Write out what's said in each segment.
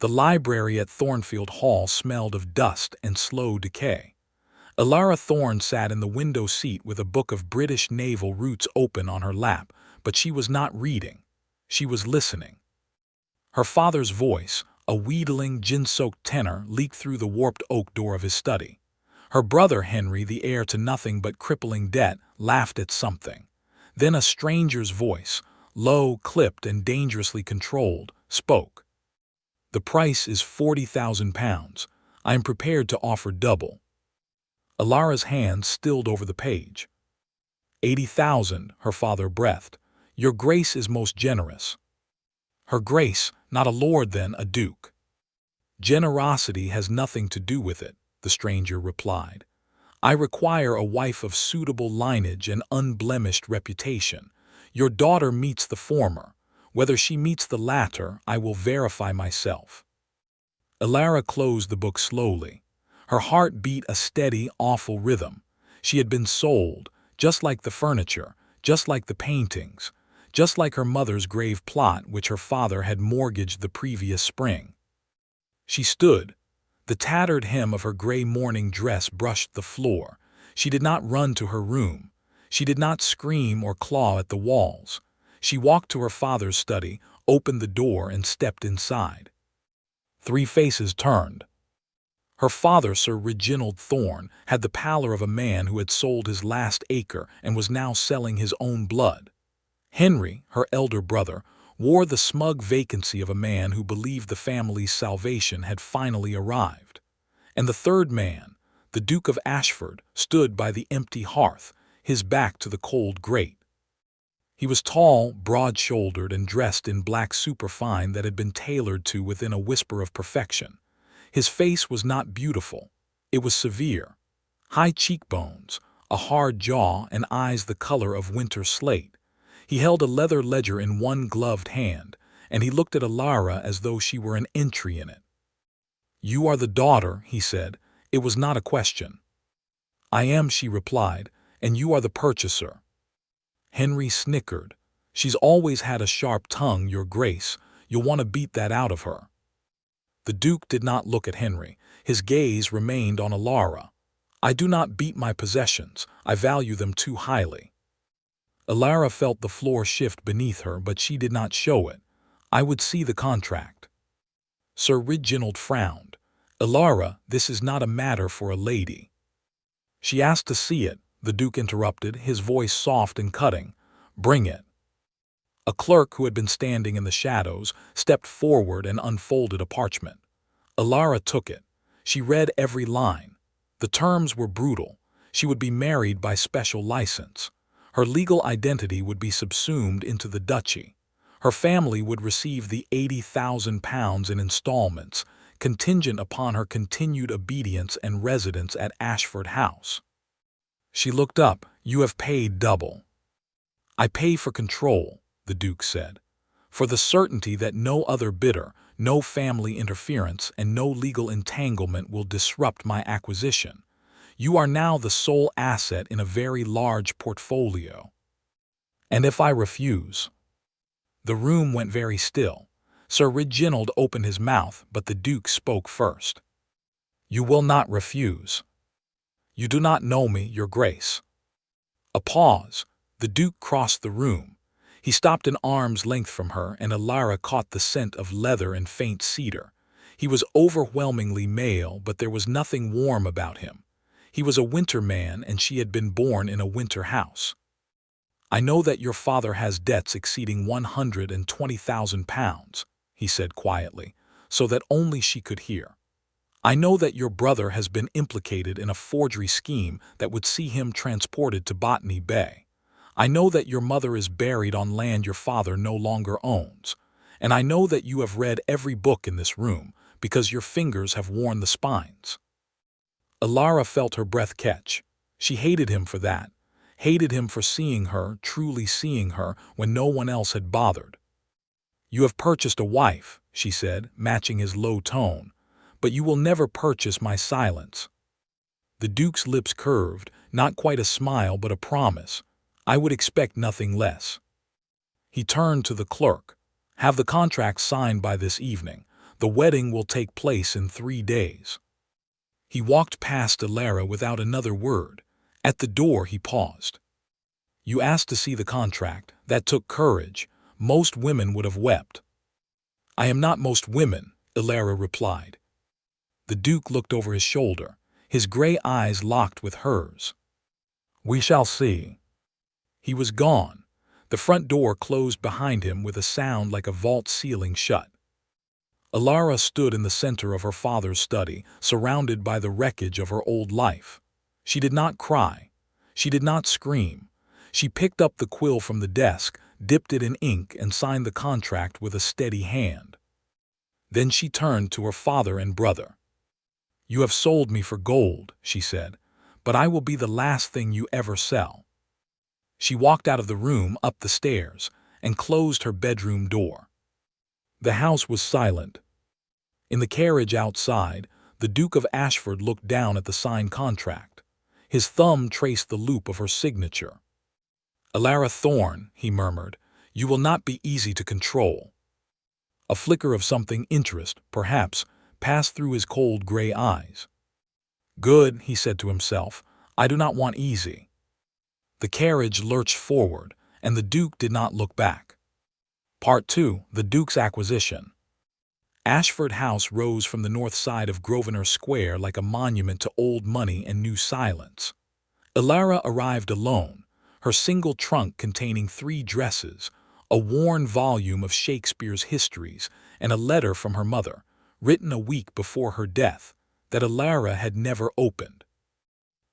The library at Thornfield Hall smelled of dust and slow decay. Alara Thorne sat in the window seat with a book of British naval routes open on her lap, but she was not reading. She was listening. Her father's voice, a wheedling, gin-soaked tenor, leaked through the warped oak door of his study. Her brother Henry, the heir to nothing but crippling debt, laughed at something. Then a stranger's voice, low, clipped, and dangerously controlled, spoke. "The price is £40,000. I am prepared to offer double." Alara's hand stilled over the page. "80,000, her father breathed. "Your grace is most generous." "Her grace, not a lord then, a duke." "Generosity has nothing to do with it," the stranger replied. "I require a wife of suitable lineage and unblemished reputation. Your daughter meets the former. Whether she meets the latter, I will verify myself." Alara closed the book slowly. Her heart beat a steady, awful rhythm. She had been sold, just like the furniture, just like the paintings, just like her mother's grave plot which her father had mortgaged the previous spring. She stood. The tattered hem of her gray mourning dress brushed the floor. She did not run to her room. She did not scream or claw at the walls. She walked to her father's study, opened the door, and stepped inside. Three faces turned. Her father, Sir Reginald Thorne, had the pallor of a man who had sold his last acre and was now selling his own blood. Henry, her elder brother, wore the smug vacancy of a man who believed the family's salvation had finally arrived. And the third man, the Duke of Ashford, stood by the empty hearth, his back to the cold grate. He was tall, broad-shouldered, and dressed in black superfine that had been tailored to within a whisper of perfection. His face was not beautiful. It was severe. High cheekbones, a hard jaw, and eyes the color of winter slate. He held a leather ledger in one gloved hand, and he looked at Alara as though she were an entry in it. "You are the daughter," he said. It was not a question. "I am," she replied, "and you are the purchaser." Henry snickered. "She's always had a sharp tongue, your grace. You'll want to beat that out of her." The Duke did not look at Henry. His gaze remained on Alara. "I do not beat my possessions. I value them too highly." Alara felt the floor shift beneath her, but she did not show it. "I would see the contract." Sir Reginald frowned. "Alara, this is not a matter for a lady." "She asked to see it," the Duke interrupted, his voice soft and cutting. "Bring it." A clerk who had been standing in the shadows stepped forward and unfolded a parchment. Alara took it. She read every line. The terms were brutal. She would be married by special license. Her legal identity would be subsumed into the duchy. Her family would receive the £80,000 in installments, contingent upon her continued obedience and residence at Ashford House. She looked up. "You have paid double." "I pay for control," the Duke said, "for the certainty that no other bidder, no family interference, and no legal entanglement will disrupt my acquisition. You are now the sole asset in a very large portfolio." "And if I refuse?" The room went very still. Sir Reginald opened his mouth, but the Duke spoke first. "You will not refuse." "You do not know me, your grace." A pause. The Duke crossed the room. He stopped an arm's length from her, and Alara caught the scent of leather and faint cedar. He was overwhelmingly male, but there was nothing warm about him. He was a winter man, and she had been born in a winter house. "I know that your father has debts exceeding £120,000, he said quietly, so that only she could hear. "I know that your brother has been implicated in a forgery scheme that would see him transported to Botany Bay. I know that your mother is buried on land your father no longer owns. And I know that you have read every book in this room, because your fingers have worn the spines." Alara felt her breath catch. She hated him for that. Hated him for seeing her, truly seeing her, when no one else had bothered. "You have purchased a wife," she said, matching his low tone, "but you will never purchase my silence." The Duke's lips curved, not quite a smile but a promise. "I would expect nothing less." He turned to the clerk. "Have the contract signed by this evening. The wedding will take place in 3 days." He walked past Alara without another word. At the door he paused. "You asked to see the contract. That took courage. Most women would have wept." "I am not most women," Alara replied. The Duke looked over his shoulder, his gray eyes locked with hers. "We shall see." He was gone. The front door closed behind him with a sound like a vault ceiling shut. Alara stood in the center of her father's study, surrounded by the wreckage of her old life. She did not cry. She did not scream. She picked up the quill from the desk, dipped it in ink, and signed the contract with a steady hand. Then she turned to her father and brother. "You have sold me for gold," she said, "but I will be the last thing you ever sell." She walked out of the room, up the stairs, and closed her bedroom door. The house was silent. In the carriage outside, the Duke of Ashford looked down at the signed contract. His thumb traced the loop of her signature. "Alara Thorne," he murmured, "you will not be easy to control." A flicker of something interest, perhaps, passed through his cold gray eyes. "Good," he said to himself, "I do not want easy." The carriage lurched forward, and the Duke did not look back. Part 2. The Duke's Acquisition. Ashford House rose from the north side of Grosvenor Square like a monument to old money and new silence. Alara arrived alone, her single trunk containing 3 dresses, a worn volume of Shakespeare's histories, and a letter from her mother, written a week before her death, that Alara had never opened.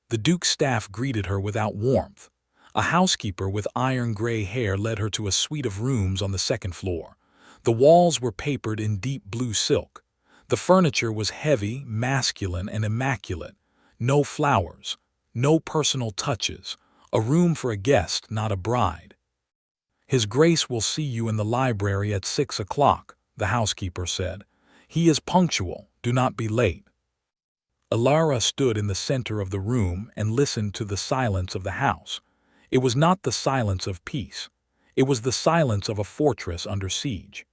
The Duke's staff greeted her without warmth. A housekeeper with iron-gray hair led her to a suite of rooms on the second floor. The walls were papered in deep blue silk. The furniture was heavy, masculine, and immaculate. No flowers, no personal touches, a room for a guest, not a bride. "His Grace will see you in the library at 6 o'clock, the housekeeper said. "He is punctual, do not be late." Alara stood in the center of the room and listened to the silence of the house. It was not the silence of peace. It was the silence of a fortress under siege.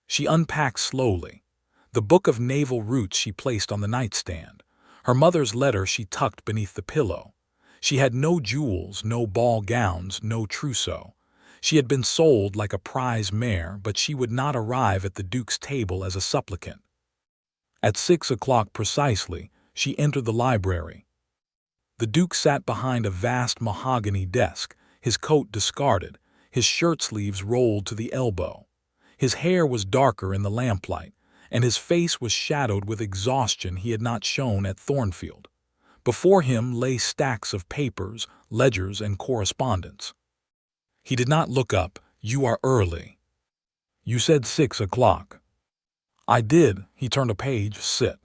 She unpacked slowly. The book of naval routes she placed on the nightstand. Her mother's letter she tucked beneath the pillow. She had no jewels, no ball gowns, no trousseau. She had been sold like a prize mare, but she would not arrive at the Duke's table as a supplicant. At 6 o'clock precisely, she entered the library. The Duke sat behind a vast mahogany desk, his coat discarded, his shirt sleeves rolled to the elbow. His hair was darker in the lamplight, and his face was shadowed with exhaustion he had not shown at Thornfield. Before him lay stacks of papers, ledgers, and correspondence. He did not look up. "You are early." "You said 6 o'clock." "I did." He turned a page. "Sit."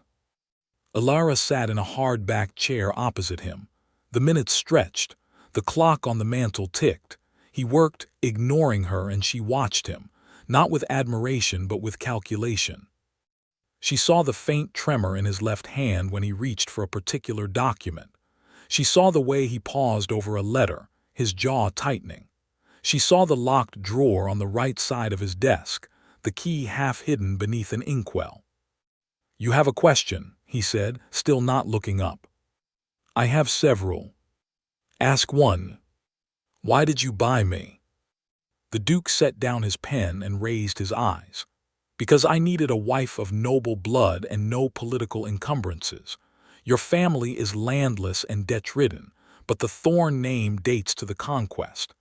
Alara sat in a hard-backed chair opposite him. The minutes stretched. The clock on the mantel ticked. He worked, ignoring her, and she watched him, not with admiration but with calculation. She saw the faint tremor in his left hand when he reached for a particular document. She saw the way he paused over a letter, his jaw tightening. She saw the locked drawer on the right side of his desk, the key half hidden beneath an inkwell. "You have a question," he said, still not looking up. "I have several." "Ask one." "Why did you buy me?" The Duke set down his pen and raised his eyes. "Because I needed a wife of noble blood and no political encumbrances. Your family is landless and debt-ridden, but the Thorne name dates to the conquest.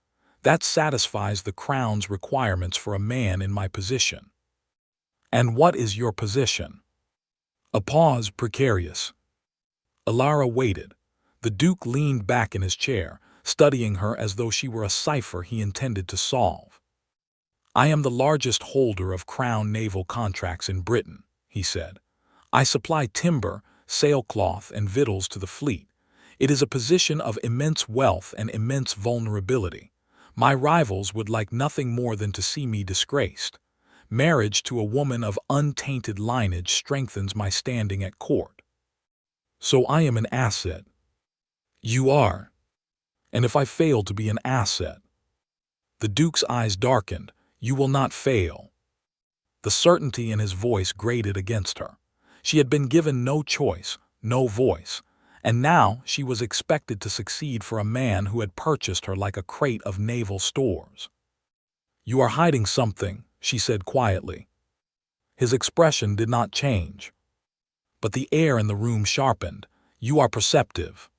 That satisfies the Crown's requirements for a man in my position." "And what is your position?" A pause, precarious. Alara waited. The Duke leaned back in his chair, studying her as though she were a cipher he intended to solve. "I am the largest holder of Crown naval contracts in Britain," he said. "I supply timber, sailcloth, and victuals to the fleet. It is a position of immense wealth and immense vulnerability. My rivals would like nothing more than to see me disgraced. Marriage to a woman of untainted lineage strengthens my standing at court. So I am an asset." "You are. And if I fail to be an asset?" The Duke's eyes darkened. "You will not fail." The certainty in his voice grated against her. She had been given no choice, no voice, and now she was expected to succeed for a man who had purchased her like a crate of naval stores. "You are hiding something," she said quietly. His expression did not change, but the air in the room sharpened. "You are perceptive."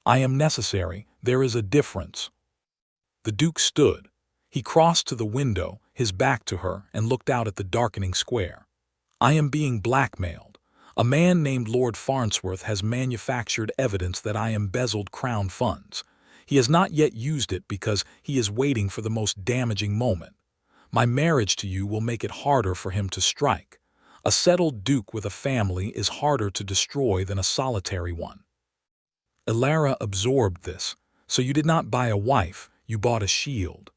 "I am necessary. There is a difference." The Duke stood. He crossed to the window, his back to her, and looked out at the darkening square. "I am being blackmailed. A man named Lord Farnsworth has manufactured evidence that I embezzled Crown funds. He has not yet used it because he is waiting for the most damaging moment. My marriage to you will make it harder for him to strike. A settled duke with a family is harder to destroy than a solitary one." Elara absorbed this. "So you did not buy a wife, you bought a shield."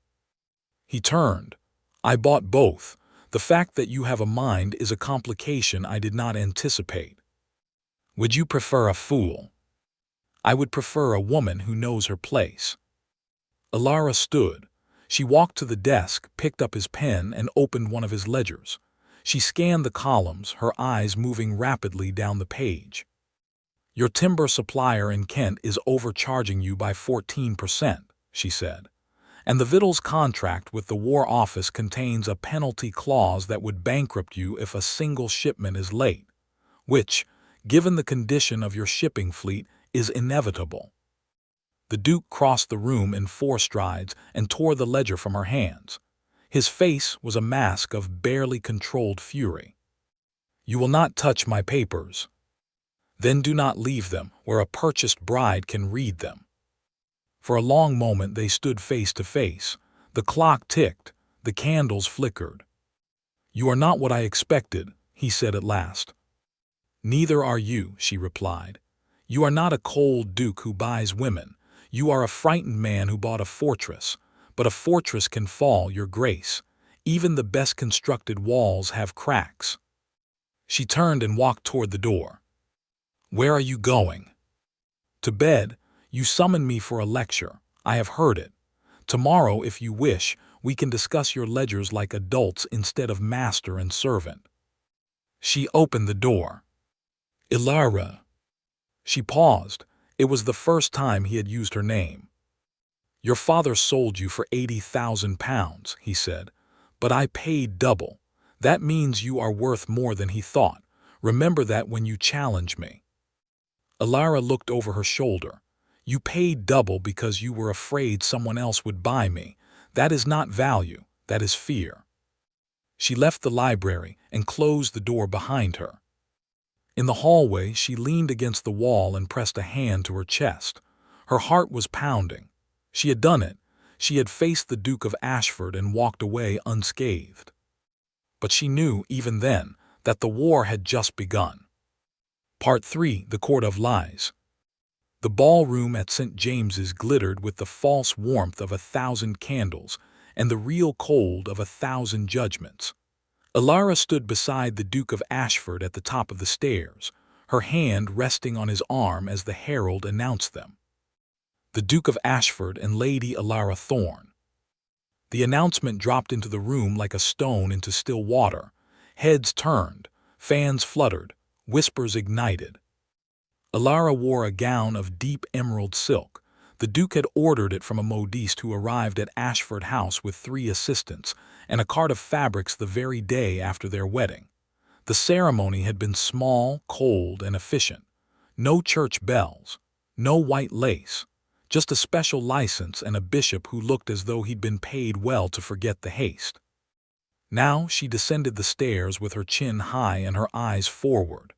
He turned. "I bought both. The fact that you have a mind is a complication I did not anticipate." "Would you prefer a fool?" "I would prefer a woman who knows her place." Elara stood. She walked to the desk, picked up his pen, and opened one of his ledgers. She scanned the columns, her eyes moving rapidly down the page. "Your timber supplier in Kent is overcharging you by 14%, she said. "And the victuals contract with the War Office contains a penalty clause that would bankrupt you if a single shipment is late, which, given the condition of your shipping fleet, is inevitable." The Duke crossed the room in 4 strides and tore the ledger from her hands. His face was a mask of barely controlled fury. "You will not touch my papers. Then do not leave them where a purchased bride can read them." For a long moment they stood face to face. The clock ticked, the candles flickered. "You are not what I expected," he said at last. "Neither are you," she replied. "You are not a cold duke who buys women. You are a frightened man who bought a fortress. But a fortress can fall, Your Grace. Even the best constructed walls have cracks." She turned and walked toward the door. "Where are you going?" "To bed. You summoned me for a lecture. I have heard it. Tomorrow, if you wish, we can discuss your ledgers like adults instead of master and servant." She opened the door. "Elara." She paused. It was the first time he had used her name. "Your father sold you for £80,000, he said, but I paid double. That means you are worth more than he thought. Remember that when you challenge me." Elara looked over her shoulder. "You paid double because you were afraid someone else would buy me. That is not value, that is fear." She left the library and closed the door behind her. In the hallway, she leaned against the wall and pressed a hand to her chest. Her heart was pounding. She had done it. She had faced the Duke of Ashford and walked away unscathed. But she knew, even then, that the war had just begun. Part 3: The Court of Lies. The ballroom at St. James's glittered with the false warmth of 1,000 candles and the real cold of 1,000 judgments. Elara stood beside the Duke of Ashford at the top of the stairs, her hand resting on his arm as the herald announced them. The Duke of Ashford and Lady Elara Thorne. The announcement dropped into the room like a stone into still water. Heads turned, fans fluttered, whispers ignited. Elara wore a gown of deep emerald silk. The Duke had ordered it from a modiste who arrived at Ashford House with 3 assistants and a cart of fabrics the very day after their wedding. The ceremony had been small, cold, and efficient. No church bells, no white lace, just a special license and a bishop who looked as though he'd been paid well to forget the haste. Now she descended the stairs with her chin high and her eyes forward.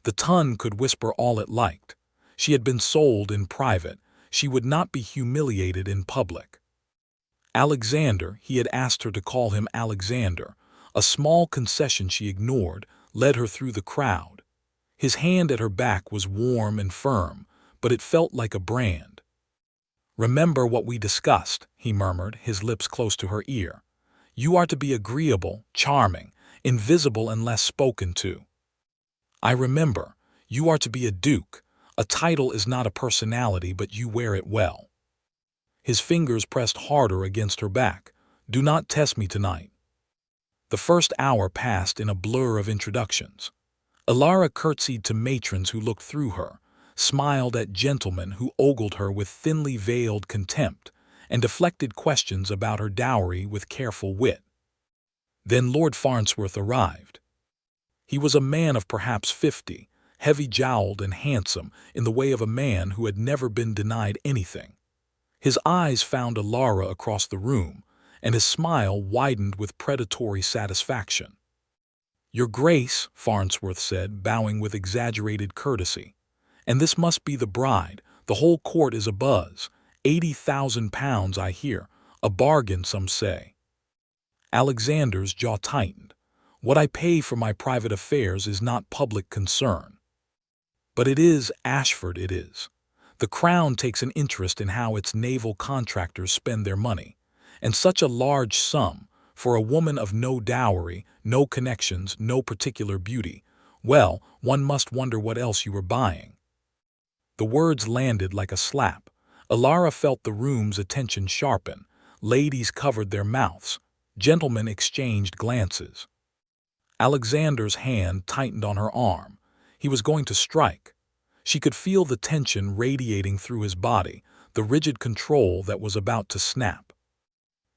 The tongue could whisper all it liked. She had been sold in private. She would not be humiliated in public. Alexander, he had asked her to call him Alexander. A small concession she ignored led her through the crowd. His hand at her back was warm and firm, but it felt like a brand. "Remember what we discussed," he murmured, his lips close to her ear. "You are to be agreeable, charming, invisible unless spoken to." "I remember. You are to be a duke. A title is not a personality, but you wear it well." His fingers pressed harder against her back. "Do not test me tonight." The first hour passed in a blur of introductions. Alara curtsied to matrons who looked through her, smiled at gentlemen who ogled her with thinly veiled contempt, and deflected questions about her dowry with careful wit. Then Lord Farnsworth arrived. He was a man of perhaps 50, heavy-jowled and handsome in the way of a man who had never been denied anything. His eyes found Alara across the room, and his smile widened with predatory satisfaction. "Your Grace," Farnsworth said, bowing with exaggerated courtesy, "and this must be the bride. The whole court is abuzz. £80,000, I hear. A bargain, some say." Alexander's jaw tightened. "What I pay for my private affairs is not public concern." "But it is, Ashford, it is. The Crown takes an interest in how its naval contractors spend their money, and such a large sum, for a woman of no dowry, no connections, no particular beauty. Well, one must wonder what else you were buying." The words landed like a slap. Alara felt the room's attention sharpen. Ladies covered their mouths. Gentlemen exchanged glances. Alexander's hand tightened on her arm. He was going to strike. She could feel the tension radiating through his body, the rigid control that was about to snap.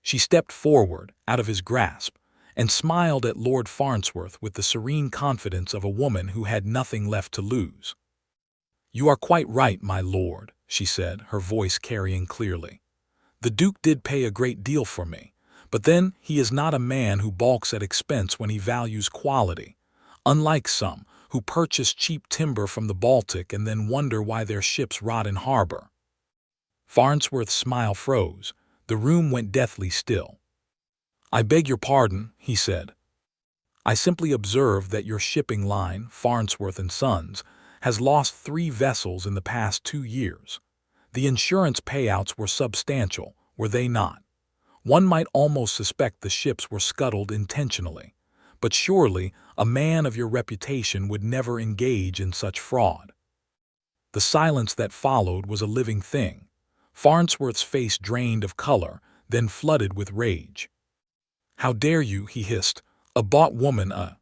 She stepped forward, out of his grasp, and smiled at Lord Farnsworth with the serene confidence of a woman who had nothing left to lose. "You are quite right, my lord," she said, her voice carrying clearly. "The Duke did pay a great deal for me, but then he is not a man who balks at expense when he values quality, unlike some who purchase cheap timber from the Baltic and then wonder why their ships rot in harbor." Farnsworth's smile froze. The room went deathly still. "I beg your pardon," he said. "I simply observed that your shipping line, Farnsworth and Sons, has lost 3 vessels in the past 2 years. The insurance payouts were substantial, were they not? One might almost suspect the ships were scuttled intentionally. But surely a man of your reputation would never engage in such fraud." The silence that followed was a living thing. Farnsworth's face drained of color, then flooded with rage. "How dare you," he hissed, "a bought woman, a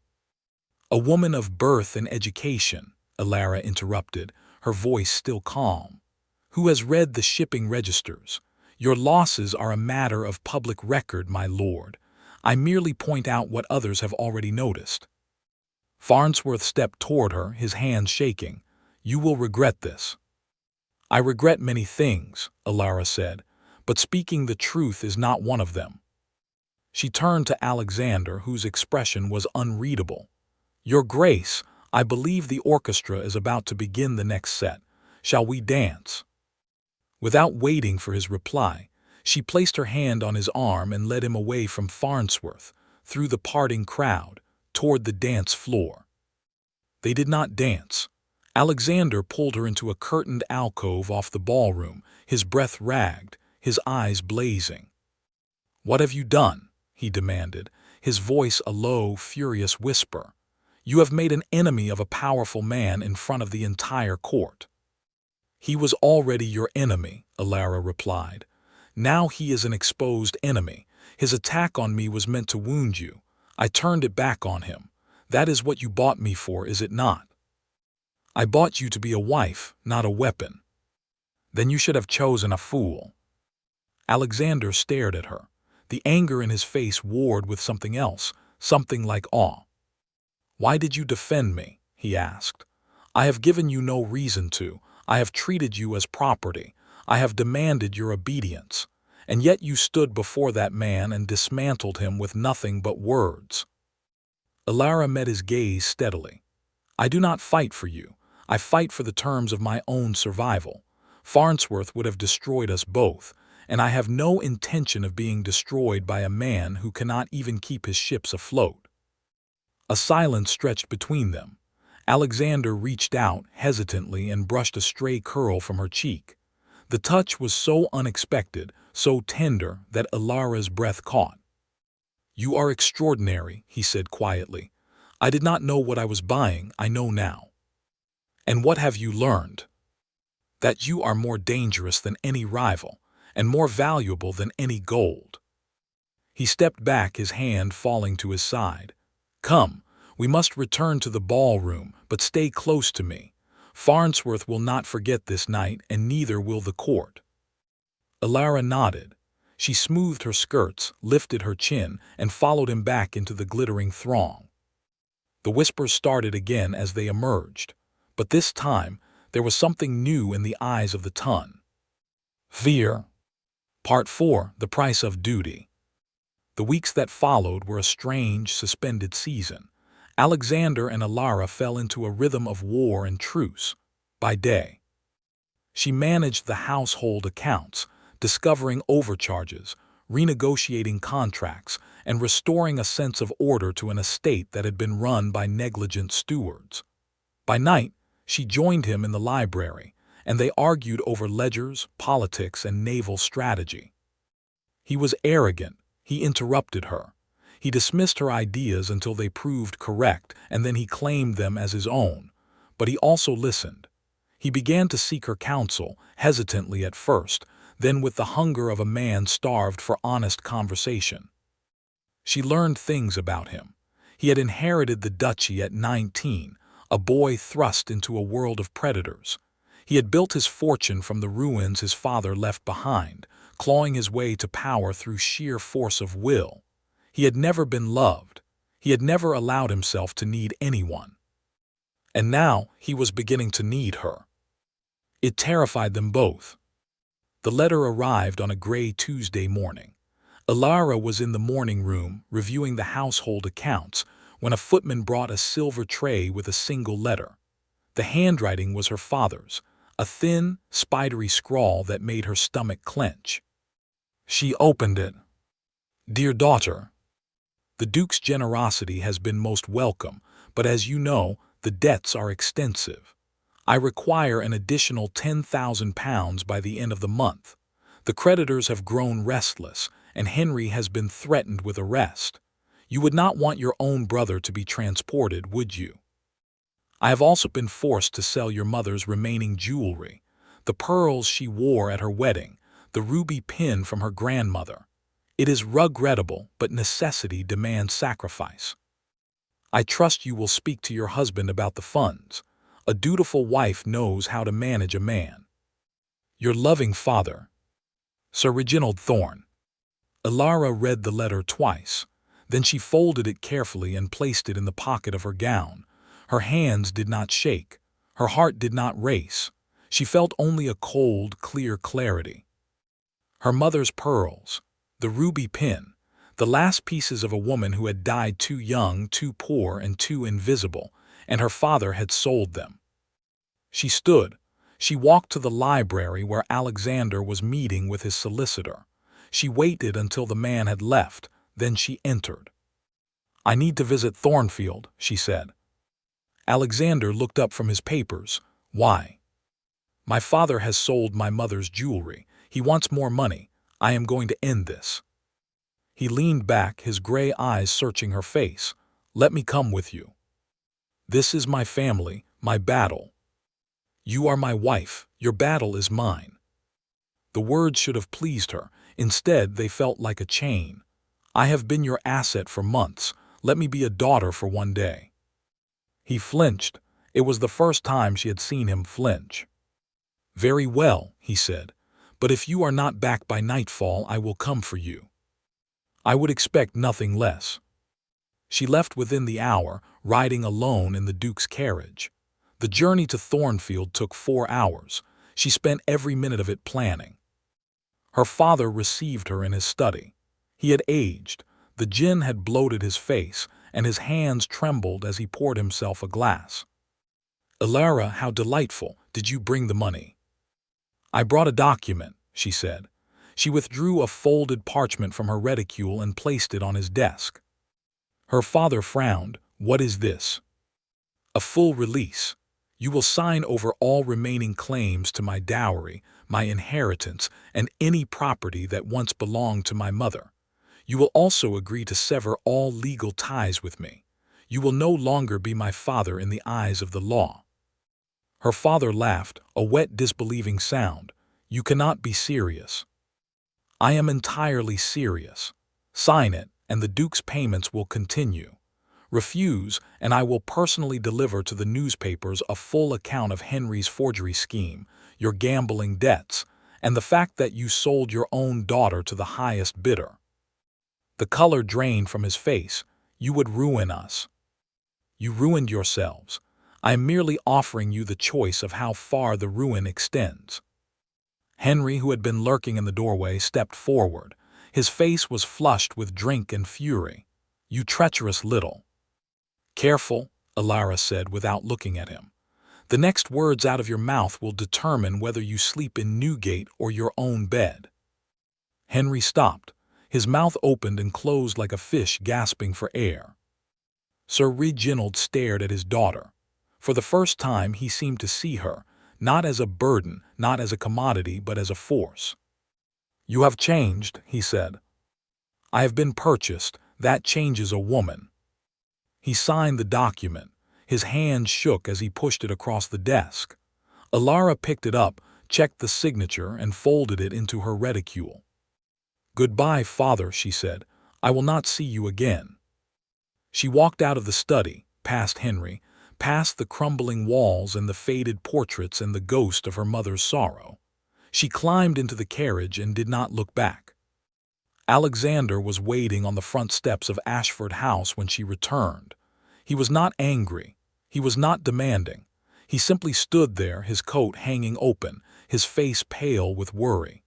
woman of birth and education," Alara interrupted, her voice still calm, "who has read the shipping registers. Your losses are a matter of public record, my lord. I merely point out what others have already noticed." Farnsworth stepped toward her, his hands shaking. "You will regret this." "I regret many things," Alara said, "but speaking the truth is not one of them." She turned to Alexander, whose expression was unreadable. "Your Grace, I believe the orchestra is about to begin the next set. Shall we dance?" Without waiting for his reply, she placed her hand on his arm and led him away from Farnsworth, through the parting crowd, toward the dance floor. They did not dance. Alexander pulled her into a curtained alcove off the ballroom, his breath ragged, his eyes blazing. "What have you done?" he demanded, his voice a low, furious whisper. "You have made an enemy of a powerful man in front of the entire court." "He was already your enemy," Alara replied. "Now he is an exposed enemy. His attack on me was meant to wound you. I turned it back on him. That is what you bought me for, is it not?" "I bought you to be a wife, not a weapon." "Then you should have chosen a fool." Alexander stared at her. The anger in his face warred with something else, something like awe. "Why did you defend me?" he asked. "I have given you no reason to. I have treated you as property. I have demanded your obedience. And yet you stood before that man and dismantled him with nothing but words." Alara met his gaze steadily. "I do not fight for you. I fight for the terms of my own survival. Farnsworth would have destroyed us both, and I have no intention of being destroyed by a man who cannot even keep his ships afloat." A silence stretched between them. Alexander reached out hesitantly and brushed a stray curl from her cheek. The touch was so unexpected, so tender, that Alara's breath caught. "You are extraordinary," he said quietly. "I did not know what I was buying, I know now." "And what have you learned?" "That you are more dangerous than any rival, and more valuable than any gold." He stepped back, his hand falling to his side. "Come, we must return to the ballroom, but stay close to me. Farnsworth will not forget this night, and neither will the court." Alara nodded. She smoothed her skirts, lifted her chin, and followed him back into the glittering throng. The whispers started again as they emerged, but this time there was something new in the eyes of the Tun. Fear. Part 4. The Price of Duty. The weeks that followed were a strange, suspended season. Alexander and Alara fell into a rhythm of war and truce. By day, she managed the household accounts, discovering overcharges, renegotiating contracts, and restoring a sense of order to an estate that had been run by negligent stewards. By night, she joined him in the library, and they argued over ledgers, politics, and naval strategy. He was arrogant. He interrupted her. He dismissed her ideas until they proved correct, and then he claimed them as his own. But he also listened. He began to seek her counsel, hesitantly at first, then with the hunger of a man starved for honest conversation. She learned things about him. He had inherited the duchy at 19, a boy thrust into a world of predators. He had built his fortune from the ruins his father left behind, clawing his way to power through sheer force of will. He had never been loved. He had never allowed himself to need anyone. And now he was beginning to need her. It terrified them both. The letter arrived on a gray Tuesday morning. Alara was in the morning room, reviewing the household accounts, when a footman brought a silver tray with a single letter. The handwriting was her father's, a thin, spidery scrawl that made her stomach clench. She opened it. "Dear daughter, the Duke's generosity has been most welcome, but as you know, the debts are extensive. I require an additional £10,000 by the end of the month. The creditors have grown restless, and Henry has been threatened with arrest. You would not want your own brother to be transported, would you? I have also been forced to sell your mother's remaining jewelry, the pearls she wore at her wedding, the ruby pin from her grandmother. It is regrettable, but necessity demands sacrifice. I trust you will speak to your husband about the funds. A dutiful wife knows how to manage a man. Your loving father, Sir Reginald Thorne." Alara read the letter twice. Then she folded it carefully and placed it in the pocket of her gown. Her hands did not shake. Her heart did not race. She felt only a cold, clear clarity. Her mother's pearls, the ruby pin, the last pieces of a woman who had died too young, too poor, and too invisible, and her father had sold them. She stood. She walked to the library where Alexander was meeting with his solicitor. She waited until the man had left, then she entered. "I need to visit Thornfield," she said. Alexander looked up from his papers. "Why?" "My father has sold my mother's jewelry. He wants more money. I am going to end this." He leaned back, his gray eyes searching her face. "Let me come with you. This is my family, my battle. You are my wife. Your battle is mine." The words should have pleased her. Instead, they felt like a chain. "I have been your asset for months. Let me be a daughter for one day." He flinched. It was the first time she had seen him flinch. "Very well," he said, "but if you are not back by nightfall, I will come for you." "I would expect nothing less." She left within the hour, riding alone in the Duke's carriage. The journey to Thornfield took 4 hours. She spent every minute of it planning. Her father received her in his study. He had aged. The gin had bloated his face, and his hands trembled as he poured himself a glass. "Alara, how delightful. Did you bring the money?" "I brought a document," she said. She withdrew a folded parchment from her reticule and placed it on his desk. Her father frowned. "What is this?" "A full release. You will sign over all remaining claims to my dowry, my inheritance, and any property that once belonged to my mother. You will also agree to sever all legal ties with me. You will no longer be my father in the eyes of the law." Her father laughed, a wet, disbelieving sound. "You cannot be serious." "I am entirely serious. Sign it, and the Duke's payments will continue. Refuse, and I will personally deliver to the newspapers a full account of Henry's forgery scheme, your gambling debts, and the fact that you sold your own daughter to the highest bidder." The color drained from his face. "You would ruin us." "You ruined yourselves. I am merely offering you the choice of how far the ruin extends." Henry, who had been lurking in the doorway, stepped forward. His face was flushed with drink and fury. "You treacherous little—" "Careful," Alara said without looking at him. "The next words out of your mouth will determine whether you sleep in Newgate or your own bed." Henry stopped. His mouth opened and closed like a fish gasping for air. Sir Reginald stared at his daughter. For the first time he seemed to see her, not as a burden, not as a commodity, but as a force. "You have changed," he said. "I have been purchased. That changes a woman." He signed the document. His hand shook as he pushed it across the desk. Alara picked it up, checked the signature, and folded it into her reticule. "Goodbye, father," she said. "I will not see you again." She walked out of the study, past Henry, past the crumbling walls and the faded portraits and the ghost of her mother's sorrow. She climbed into the carriage and did not look back. Alexander was waiting on the front steps of Ashford House when she returned. He was not angry. He was not demanding. He simply stood there, his coat hanging open, his face pale with worry.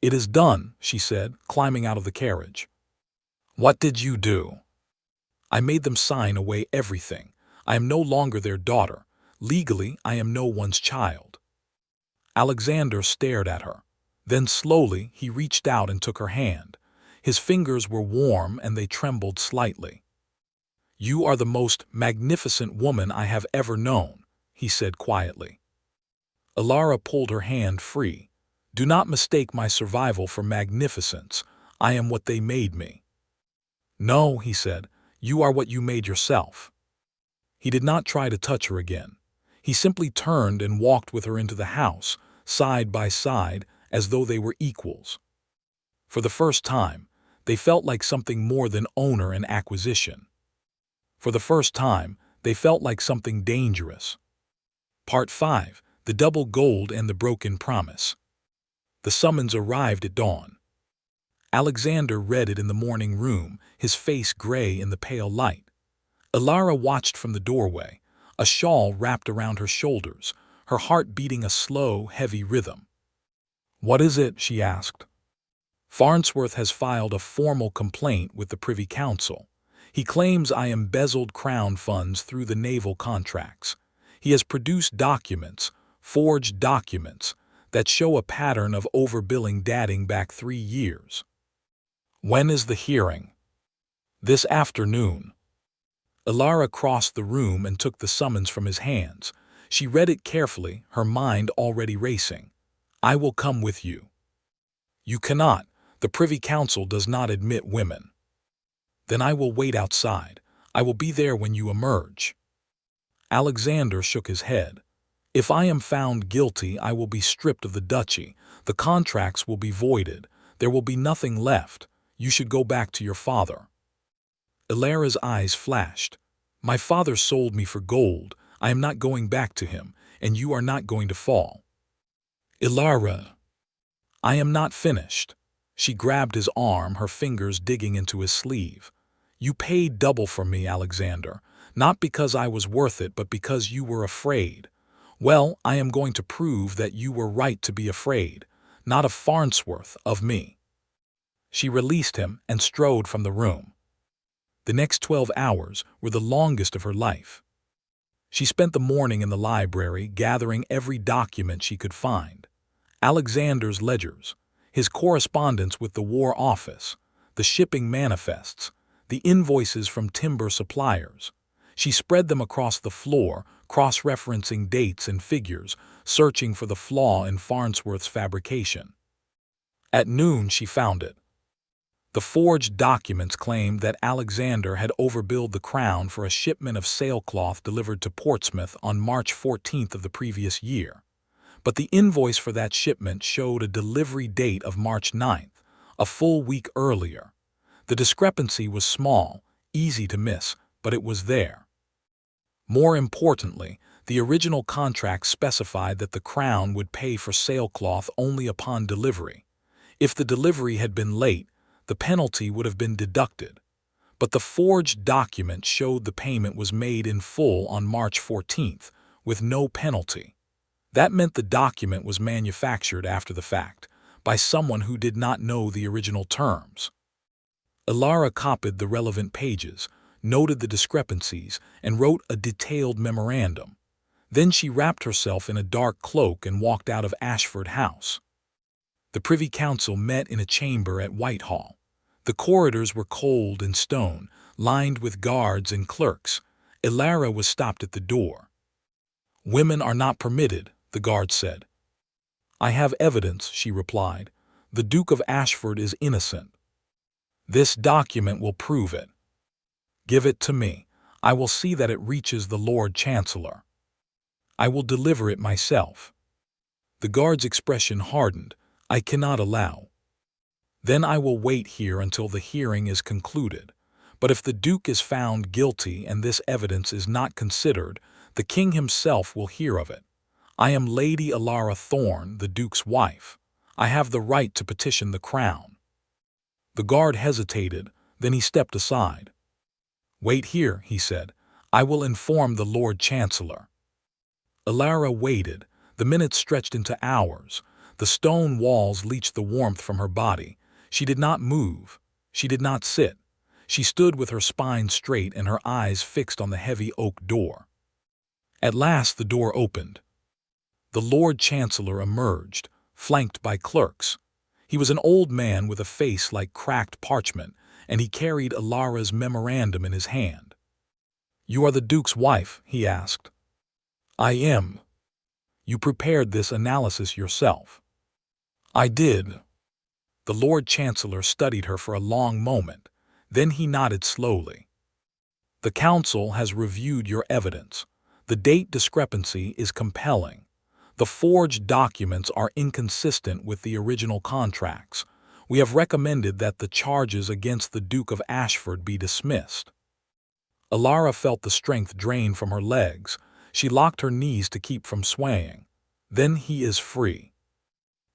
"It is done," she said, climbing out of the carriage. "What did you do?" "I made them sign away everything. I am no longer their daughter. Legally, I am no one's child." Alexander stared at her. Then slowly he reached out and took her hand. His fingers were warm and they trembled slightly. "You are the most magnificent woman I have ever known," he said quietly. Alara pulled her hand free. "Do not mistake my survival for magnificence. I am what they made me." "No," he said, "you are what you made yourself." He did not try to touch her again. He simply turned and walked with her into the house, side by side, as though they were equals. For the first time, they felt like something more than owner and acquisition. For the first time, they felt like something dangerous. Part 5. The Double Gold and the Broken Promise. The summons arrived at dawn. Alexander read it in the morning room, his face gray in the pale light. Alara watched from the doorway, a shawl wrapped around her shoulders, her heart beating a slow, heavy rhythm. "What is it?" she asked. "Farnsworth has filed a formal complaint with the Privy Council. He claims I embezzled Crown funds through the naval contracts. He has produced documents, forged documents, that show a pattern of overbilling dating back 3 years. "When is the hearing?" "This afternoon." Alara crossed the room and took the summons from his hands. She read it carefully, her mind already racing. "I will come with you." "You cannot. The Privy Council does not admit women." "Then I will wait outside. I will be there when you emerge." Alexander shook his head. "If I am found guilty, I will be stripped of the duchy. The contracts will be voided. There will be nothing left. You should go back to your father." Alara's eyes flashed. "My father sold me for gold. I am not going back to him, and you are not going to fall." "Alara." "I am not finished." She grabbed his arm, her fingers digging into his sleeve. "You paid double for me, Alexander, not because I was worth it, but because you were afraid. Well, I am going to prove that you were right to be afraid, not of Farnsworth, of me." She released him and strode from the room. The next 12 hours were the longest of her life. She spent the morning in the library gathering every document she could find. Alexander's ledgers, his correspondence with the War Office, the shipping manifests, the invoices from timber suppliers. She spread them across the floor, cross-referencing dates and figures, searching for the flaw in Farnsworth's fabrication. At noon she found it. The forged documents claimed that Alexander had overbilled the Crown for a shipment of sailcloth delivered to Portsmouth on March 14th of the previous year. But the invoice for that shipment showed a delivery date of March 9th, a full week earlier. The discrepancy was small, easy to miss, but it was there. More importantly, the original contract specified that the crown would pay for sailcloth only upon delivery. If the delivery had been late, the penalty would have been deducted. But the forged document showed the payment was made in full on March 14th, with no penalty. That meant the document was manufactured after the fact, by someone who did not know the original terms. Ilara copied the relevant pages, noted the discrepancies, and wrote a detailed memorandum. Then she wrapped herself in a dark cloak and walked out of Ashford House. The Privy Council met in a chamber at Whitehall. The corridors were cold and stone, lined with guards and clerks. Ilara was stopped at the door. "Women are not permitted," the guard said. "I have evidence," she replied. "The Duke of Ashford is innocent. This document will prove it. Give it to me. I will see that it reaches the Lord Chancellor. I will deliver it myself." The guard's expression hardened. "I cannot allow." "Then I will wait here until the hearing is concluded. But if the Duke is found guilty and this evidence is not considered, the King himself will hear of it. I am Lady Ilara Thorne, the Duke's wife. I have the right to petition the crown." The guard hesitated, then he stepped aside. "Wait here," he said. "I will inform the Lord Chancellor." Ilara waited. The minutes stretched into hours. The stone walls leached the warmth from her body. She did not move. She did not sit. She stood with her spine straight and her eyes fixed on the heavy oak door. At last the door opened. The Lord Chancellor emerged, flanked by clerks. He was an old man with a face like cracked parchment, and he carried Ilara's memorandum in his hand. "You are the Duke's wife?" he asked. "I am." "You prepared this analysis yourself?" "I did." The Lord Chancellor studied her for a long moment. Then he nodded slowly. "The Council has reviewed your evidence. The date discrepancy is compelling. The forged documents are inconsistent with the original contracts. We have recommended that the charges against the Duke of Ashford be dismissed." Ilara felt the strength drain from her legs. She locked her knees to keep from swaying. "Then he is free."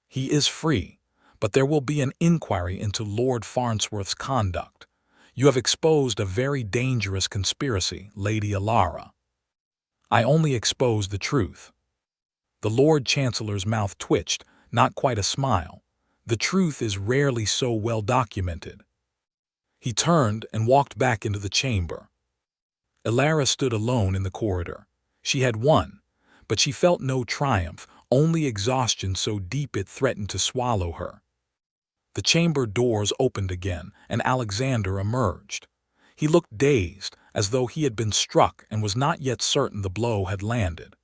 "He is free, but there will be an inquiry into Lord Farnsworth's conduct. You have exposed a very dangerous conspiracy, Lady Ilara." "I only exposed the truth." The Lord Chancellor's mouth twitched, not quite a smile. "The truth is rarely so well documented." He turned and walked back into the chamber. Ilara stood alone in the corridor. She had won, but she felt no triumph, only exhaustion so deep it threatened to swallow her. The chamber doors opened again, and Alexander emerged. He looked dazed, as though he had been struck and was not yet certain the blow had landed.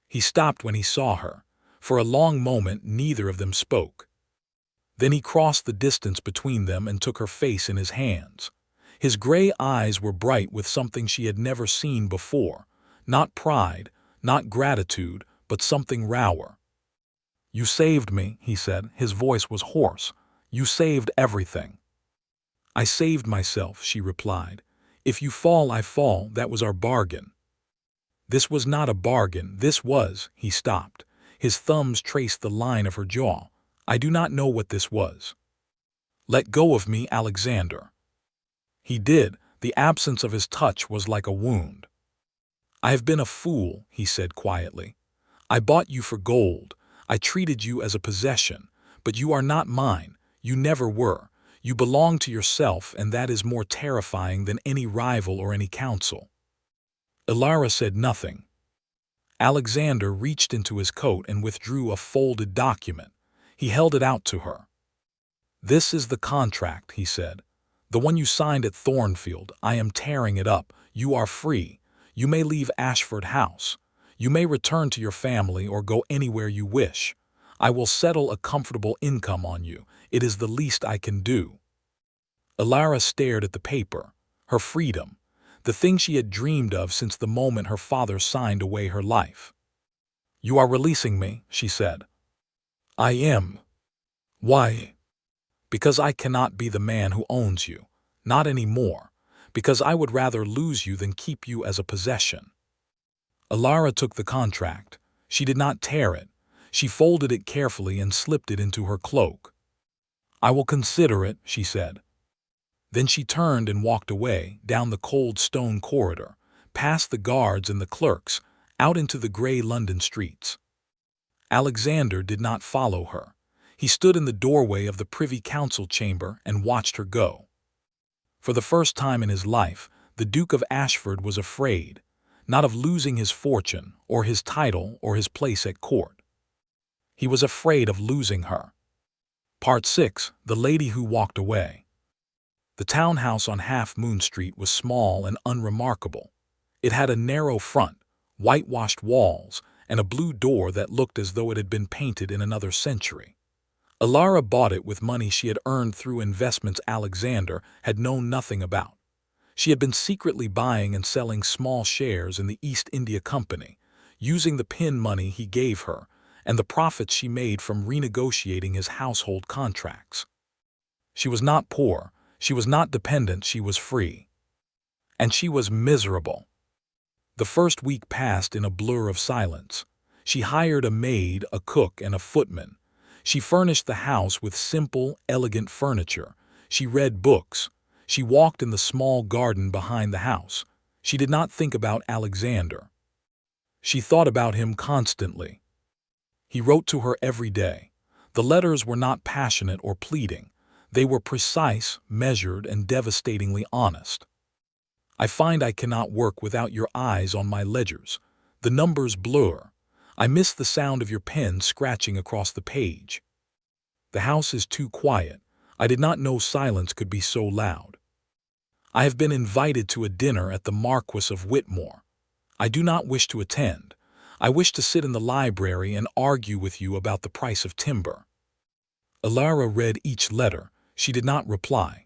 He stopped when he saw her. For a long moment neither of them spoke. Then he crossed the distance between them and took her face in his hands. His gray eyes were bright with something she had never seen before. Not pride, not gratitude, but something rawer. "You saved me," he said. His voice was hoarse. "You saved everything." "I saved myself," she replied. "If you fall, I fall. That was our bargain." "This was not a bargain. This was—" He stopped. His thumbs traced the line of her jaw. "I do not know what this was." "Let go of me, Alexander." He did. The absence of his touch was like a wound. "I have been a fool," he said quietly. "I bought you for gold. I treated you as a possession. But you are not mine. You never were. You belong to yourself, and that is more terrifying than any rival or any council." Ilara said nothing. Alexander reached into his coat and withdrew a folded document. He held it out to her. "This is the contract," he said. "The one you signed at Thornfield. I am tearing it up. You are free. You may leave Ashford House. You may return to your family or go anywhere you wish. I will settle a comfortable income on you. It is the least I can do." Ilara stared at the paper. Her freedom. The thing she had dreamed of since the moment her father signed away her life. "You are releasing me," she said. "I am." "Why?" Because I cannot be the man who owns you. Not anymore. Because I would rather lose you than keep you as a possession. Alara took the contract. She did not tear it. She folded it carefully and slipped it into her cloak. I will consider it, she said. Then she turned and walked away, down the cold stone corridor, past the guards and the clerks, out into the gray London streets. Alexander did not follow her. He stood in the doorway of the Privy Council chamber and watched her go. For the first time in his life, the Duke of Ashford was afraid, not of losing his fortune, or his title, or his place at court. He was afraid of losing her. Part 6. The Lady Who Walked Away. The townhouse on Half Moon Street was small and unremarkable. It had a narrow front, whitewashed walls, and a blue door that looked as though it had been painted in another century. Alara bought it with money she had earned through investments Alexander had known nothing about. She had been secretly buying and selling small shares in the East India Company, using the pin money he gave her and the profits she made from renegotiating his household contracts. She was not poor, she was not dependent, she was free. And she was miserable. The first week passed in a blur of silence. She hired a maid, a cook, and a footman. She furnished the house with simple, elegant furniture. She read books. She walked in the small garden behind the house. She did not think about Alexander. She thought about him constantly. He wrote to her every day. The letters were not passionate or pleading. They were precise, measured, and devastatingly honest. I find I cannot work without your eyes on my ledgers. The numbers blur. I miss the sound of your pen scratching across the page. The house is too quiet. I did not know silence could be so loud. I have been invited to a dinner at the Marquis of Whitmore. I do not wish to attend. I wish to sit in the library and argue with you about the price of timber. Alara read each letter. She did not reply.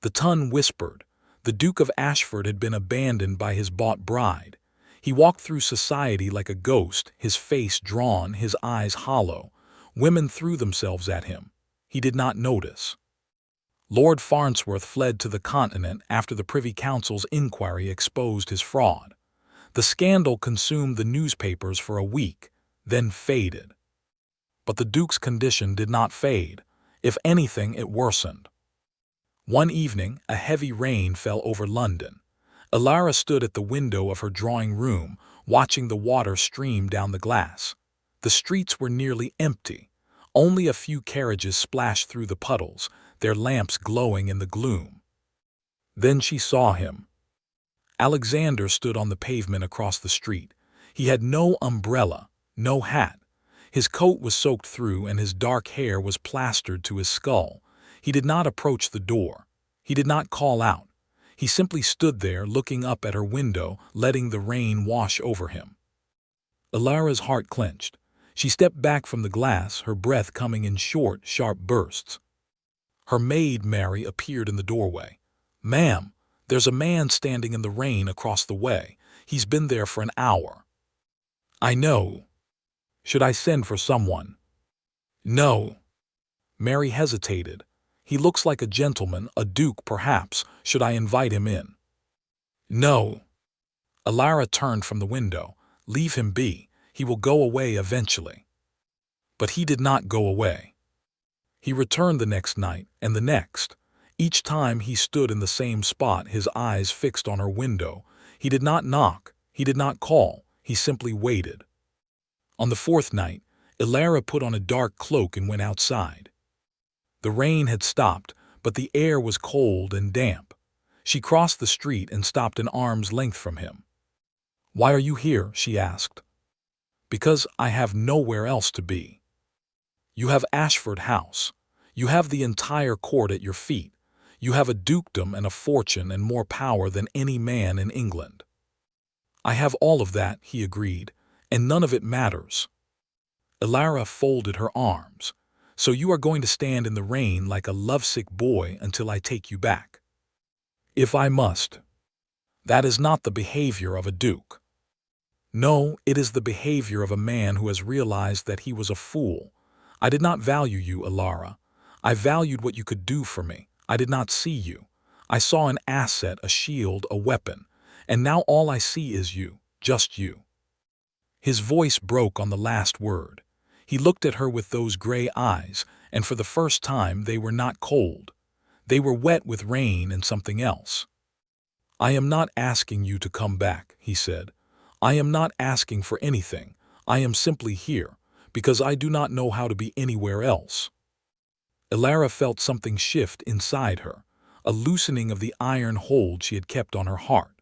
The Tun whispered. The Duke of Ashford had been abandoned by his bought bride. He walked through society like a ghost, his face drawn, his eyes hollow. Women threw themselves at him. He did not notice. Lord Farnsworth fled to the Continent after the Privy Council's inquiry exposed his fraud. The scandal consumed the newspapers for a week, then faded. But the Duke's condition did not fade. If anything, it worsened. One evening, a heavy rain fell over London. Alara stood at the window of her drawing room, watching the water stream down the glass. The streets were nearly empty. Only a few carriages splashed through the puddles, their lamps glowing in the gloom. Then she saw him. Alexander stood on the pavement across the street. He had no umbrella, no hat. His coat was soaked through and his dark hair was plastered to his skull. He did not approach the door. He did not call out. He simply stood there looking up at her window, letting the rain wash over him. Alara's heart clenched. She stepped back from the glass, her breath coming in short, sharp bursts. Her maid, Mary, appeared in the doorway. "Ma'am, there's a man standing in the rain across the way. He's been there for an hour." "I know. Should I send for someone?" "No." Mary hesitated. "He looks like a gentleman, a duke perhaps. Should I invite him in?" "No." Alara turned from the window. "Leave him be. He will go away eventually." But he did not go away. He returned the next night, and the next. Each time he stood in the same spot, his eyes fixed on her window. He did not knock, he did not call, he simply waited. On the fourth night, Alara put on a dark cloak and went outside. The rain had stopped, but the air was cold and damp. She crossed the street and stopped an arm's length from him. "Why are you here?" she asked. "Because I have nowhere else to be." "You have Ashford House. You have the entire court at your feet. You have a dukedom and a fortune and more power than any man in England." "I have all of that," he agreed, "and none of it matters." Alara folded her arms. "So you are going to stand in the rain like a lovesick boy until I take you back?" "If I must." "That is not the behavior of a duke." "No, it is the behavior of a man who has realized that he was a fool. I did not value you, Alara. I valued what you could do for me. I did not see you. I saw an asset, a shield, a weapon. And now all I see is you, just you." His voice broke on the last word. He looked at her with those gray eyes, and for the first time they were not cold. They were wet with rain and something else. "I am not asking you to come back," he said. "I am not asking for anything. I am simply here, because I do not know how to be anywhere else." Elara felt something shift inside her, a loosening of the iron hold she had kept on her heart.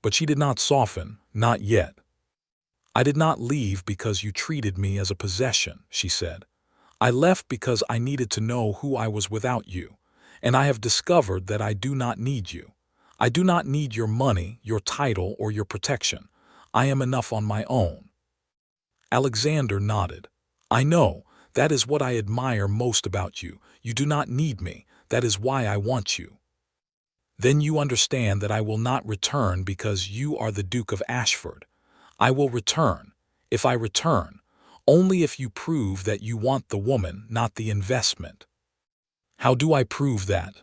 But she did not soften, not yet. "I did not leave because you treated me as a possession," she said. "I left because I needed to know who I was without you, and I have discovered that I do not need you. I do not need your money, your title, or your protection. I am enough on my own." Alexander nodded. "I know. That is what I admire most about you. You do not need me. That is why I want you. Then you understand that I will not return because you are the Duke of Ashford. I will return, if I return, only if you prove that you want the woman, not the investment." "How do I prove that?"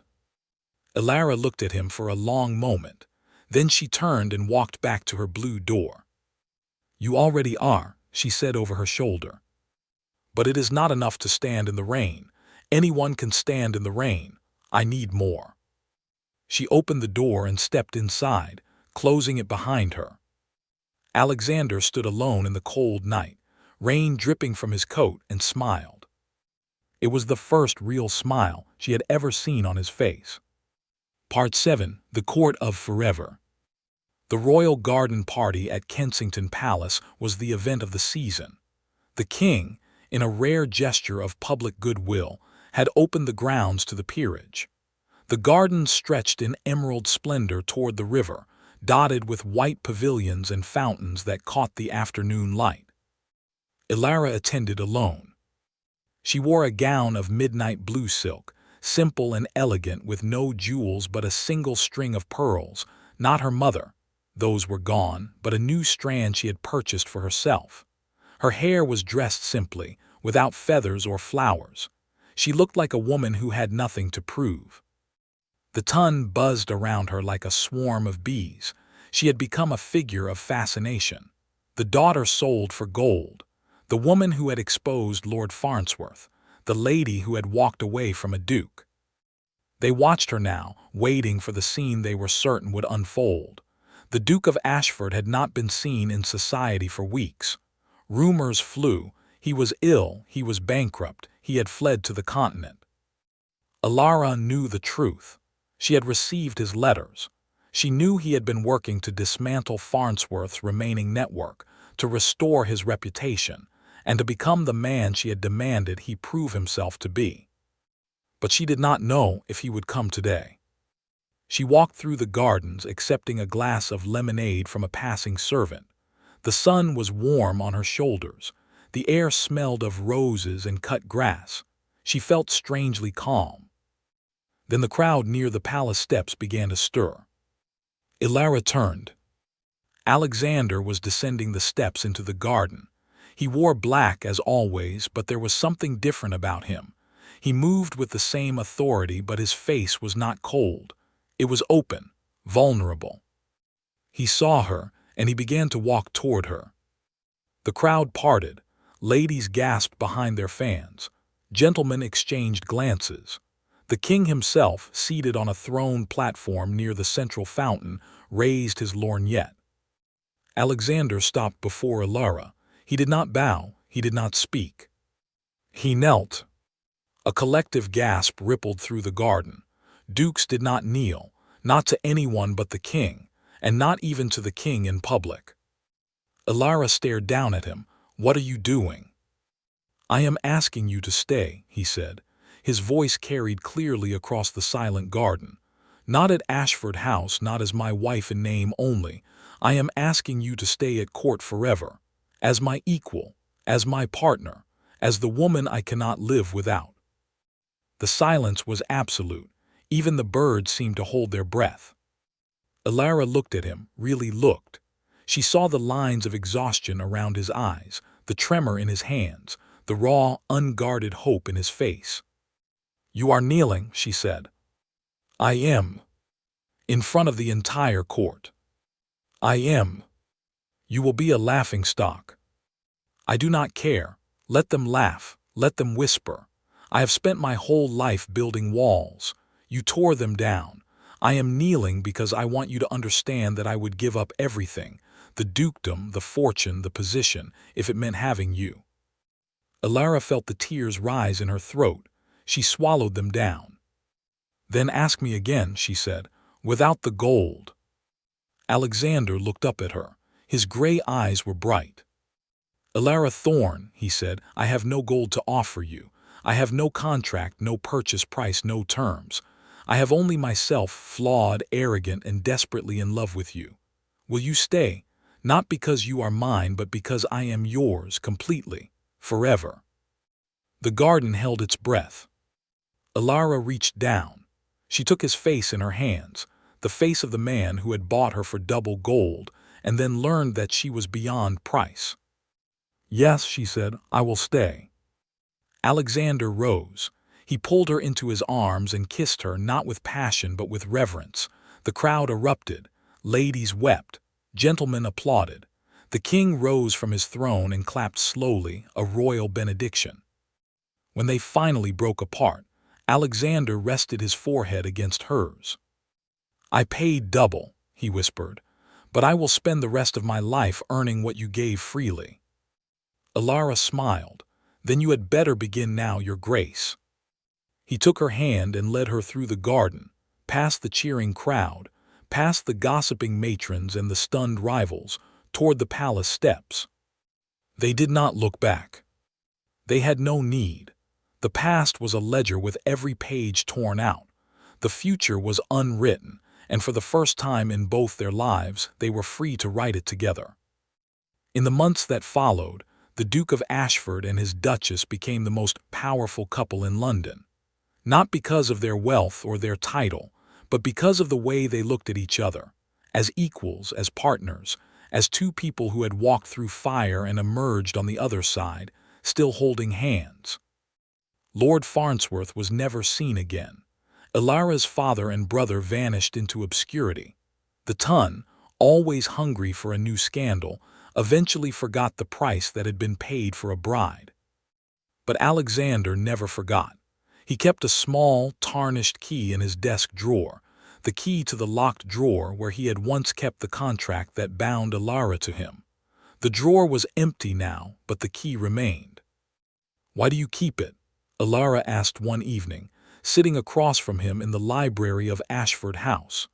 Elara looked at him for a long moment. Then she turned and walked back to her blue door. "You already are," she said over her shoulder. "But it is not enough to stand in the rain. Anyone can stand in the rain. I need more." She opened the door and stepped inside, closing it behind her. Alexander stood alone in the cold night, rain dripping from his coat, and smiled. It was the first real smile she had ever seen on his face. Part 7. The Court of Forever. The Royal Garden Party at Kensington Palace was the event of the season. The king, in a rare gesture of public goodwill, had opened the grounds to the peerage. The gardens stretched in emerald splendor toward the river, dotted with white pavilions and fountains that caught the afternoon light. Elara attended alone. She wore a gown of midnight blue silk, simple and elegant, with no jewels but a single string of pearls. Not her mother. Those were gone, but a new strand she had purchased for herself. Her hair was dressed simply, without feathers or flowers. She looked like a woman who had nothing to prove. The ton buzzed around her like a swarm of bees. She had become a figure of fascination. The daughter sold for gold. The woman who had exposed Lord Farnsworth. The lady who had walked away from a duke. They watched her now, waiting for the scene they were certain would unfold. The Duke of Ashford had not been seen in society for weeks. Rumors flew. He was ill, he was bankrupt, he had fled to the continent. Elara knew the truth. She had received his letters. She knew he had been working to dismantle Farnsworth's remaining network, to restore his reputation, and to become the man she had demanded he prove himself to be. But she did not know if he would come today. She walked through the gardens, accepting a glass of lemonade from a passing servant. The sun was warm on her shoulders. The air smelled of roses and cut grass. She felt strangely calm. Then the crowd near the palace steps began to stir. Elara turned. Alexander was descending the steps into the garden. He wore black as always, but there was something different about him. He moved with the same authority, but his face was not cold. It was open, vulnerable. He saw her, and he began to walk toward her. The crowd parted. Ladies gasped behind their fans. Gentlemen exchanged glances. The king himself, seated on a throne platform near the central fountain, raised his lorgnette. Alexander stopped before Elara. He did not bow, he did not speak. He knelt. A collective gasp rippled through the garden. Dukes did not kneel, not to anyone but the king, and not even to the king in public. Elara stared down at him. "What are you doing?" "I am asking you to stay," he said. His voice carried clearly across the silent garden. "Not at Ashford House, not as my wife in name only. I am asking you to stay at court forever, as my equal, as my partner, as the woman I cannot live without." The silence was absolute. Even the birds seemed to hold their breath. Elara looked at him, really looked. She saw the lines of exhaustion around his eyes, the tremor in his hands, the raw, unguarded hope in his face. You are kneeling, she said. I am. In front of the entire court. I am. You will be a laughingstock. I do not care. Let them laugh. Let them whisper. I have spent my whole life building walls. You tore them down. I am kneeling because I want you to understand that I would give up everything, the dukedom, the fortune, the position, if it meant having you. Alara felt the tears rise in her throat. She swallowed them down. Then ask me again, she said, without the gold. Alexander looked up at her. His gray eyes were bright. Alara Thorne, he said, I have no gold to offer you. I have no contract, no purchase price, no terms. I have only myself, flawed, arrogant, and desperately in love with you. Will you stay? Not because you are mine, but because I am yours completely, forever. The garden held its breath. Alara reached down. She took his face in her hands, the face of the man who had bought her for double gold, and then learned that she was beyond price. Yes, she said, I will stay. Alexander rose. He pulled her into his arms and kissed her, not with passion but with reverence. The crowd erupted. Ladies wept. Gentlemen applauded. The king rose from his throne and clapped slowly, a royal benediction. When they finally broke apart, Alexander rested his forehead against hers. I paid double, he whispered, but I will spend the rest of my life earning what you gave freely. Alara smiled. Then you had better begin now, your grace. He took her hand and led her through the garden, past the cheering crowd, past the gossiping matrons and the stunned rivals, toward the palace steps. They did not look back. They had no need. The past was a ledger with every page torn out. The future was unwritten, and for the first time in both their lives, they were free to write it together. In the months that followed, the Duke of Ashford and his Duchess became the most powerful couple in London. Not because of their wealth or their title, but because of the way they looked at each other, as equals, as partners, as two people who had walked through fire and emerged on the other side, still holding hands. Lord Farnsworth was never seen again. Alara's father and brother vanished into obscurity. The Tun, always hungry for a new scandal, eventually forgot the price that had been paid for a bride. But Alexander never forgot. He kept a small, tarnished key in his desk drawer, the key to the locked drawer where he had once kept the contract that bound Alara to him. The drawer was empty now, but the key remained. Why do you keep it? Alara asked one evening, sitting across from him in the library of Ashford House.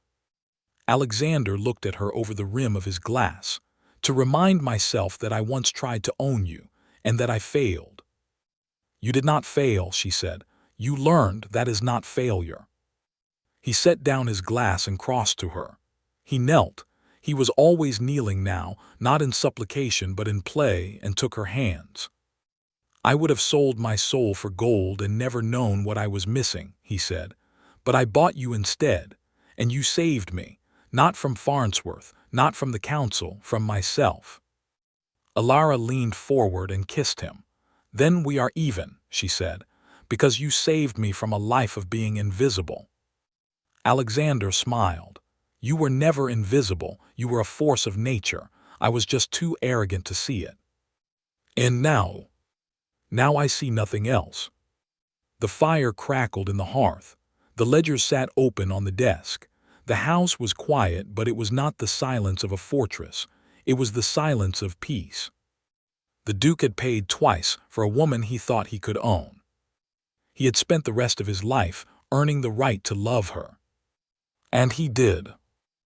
Alexander looked at her over the rim of his glass. To remind myself that I once tried to own you, and that I failed. You did not fail, she said. You learned that is not failure. He set down his glass and crossed to her. He knelt. He was always kneeling now, not in supplication but in play, and took her hands. I would have sold my soul for gold and never known what I was missing, he said. But I bought you instead, and you saved me, not from Farnsworth, not from the council, from myself. Alara leaned forward and kissed him. Then we are even, she said, because you saved me from a life of being invisible. Alexander smiled. You were never invisible, you were a force of nature. I was just too arrogant to see it. And now I see nothing else. The fire crackled in the hearth. The ledgers sat open on the desk. The house was quiet, but it was not the silence of a fortress. It was the silence of peace. The Duke had paid twice for a woman he thought he could own. He had spent the rest of his life earning the right to love her. And he did.